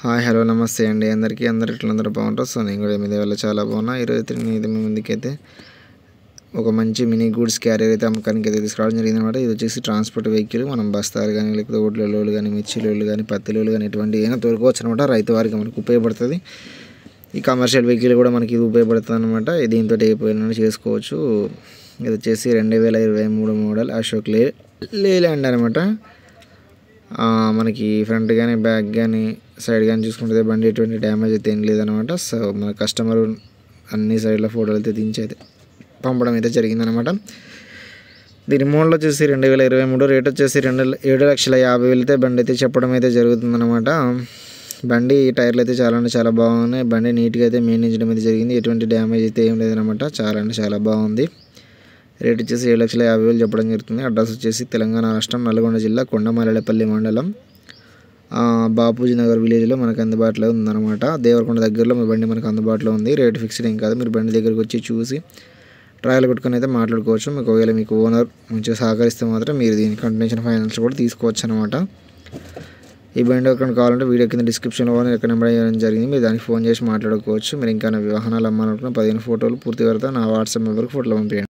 Hi hello నమస్తే అండి అందరికీ అందరూ బాగుంటారు. సో నేను కూడా మీ వల్ల చాలా బాగున్నా. ఈరోజు మీ ముందుకైతే ఒక మంచి మినీ గూడ్స్ క్యారియర్ అయితే అమ్మకానికి అయితే తీసుకురావడం జరిగింది అనమాట. ఇది వచ్చేసి ట్రాన్స్పోర్ట్ వెహికల్. మనం బస్తాలు కానీ లేకపోతే ఓట్ల లోలు కానీ మిర్చి లోలు కానీ పత్తి లోలు కానీ ఎటువంటి ఏమైనా తోలుకోవచ్చు అనమాట. రైతు వారికి మనకు ఉపయోగపడుతుంది. ఈ కమర్షియల్ వెహికల్ కూడా మనకి ఇది ఉపయోగపడుతుంది అనమాట. దీంతో ఏ పైన చేసుకోవచ్చు. ఇది వచ్చేసి 2023 మోడల్ అశోక్ లేలాండ్ అనమాట. మనకి ఫ్రంట్ కానీ బ్యాక్ కానీ సైడ్ కానీ చూసుకుంటే బండి ఎటువంటి డ్యామేజ్ అయితే ఏం లేదనమాట. సో మన కస్టమర్ అన్ని సైడ్ల ఫోటోలు అయితే దించి అయితే పంపడం అయితే జరిగిందనమాట. దీని మోడల్ వచ్చేసి 2023, రేట్ వచ్చేసి 7,50,000 అయితే బండి అయితే చెప్పడం అయితే జరుగుతుందన్నమాట. బండి టైర్లు అయితే చాలా బాగున్నాయి. బండి నీట్గా అయితే మెయింటైన్ చేయడం అయితే జరిగింది. ఎటువంటి డ్యామేజ్ అయితే ఏం లేదనమాట. చాలా బాగుంది. రేట్ వచ్చేసి 7,50,000 చెప్పడం జరుగుతుంది. అడ్రస్ వచ్చేసి తెలంగాణ రాష్ట్రం నల్గొండ జిల్లా కొండమల్లెపల్లి మండలం బాపూజీ నగర్ విలేజ్లో మనకు అందుబాటులో ఉందన్నమాట. దేవరకొండ దగ్గరలో మీ బండి మనకు అందుబాటులో ఉంది. రేట్ ఫిక్స్డ్ ఏం కాదు. మీరు బండి దగ్గరికి వచ్చి చూసి ట్రయల్ కొట్టుకొని అయితే మాట్లాడుకోవచ్చు. మీకు ఒకవేళ మీకు ఓనర్ మంచిగా సహకరిస్తే మాత్రం మీరు దీని కంటిన్యూషన్ ఫైనాన్స్ కూడా తీసుకోవచ్చు అనమాట. ఈ బండి ఎక్కడ కావాలంటే వీడియో కింద డిస్క్రిప్షన్లో ఎక్కడ నెంబర్ అయ్యడం జరిగింది. మీరు దానికి ఫోన్ చేసి మాట్లాడుకోవచ్చు. మీరు ఇంకా వాహనాలు అమ్మాలనుకున్న 15 ఫోటోలు పూర్తి వరకు నా వాట్సాప్ నెంబర్కి ఫోటోలు పంపించండి.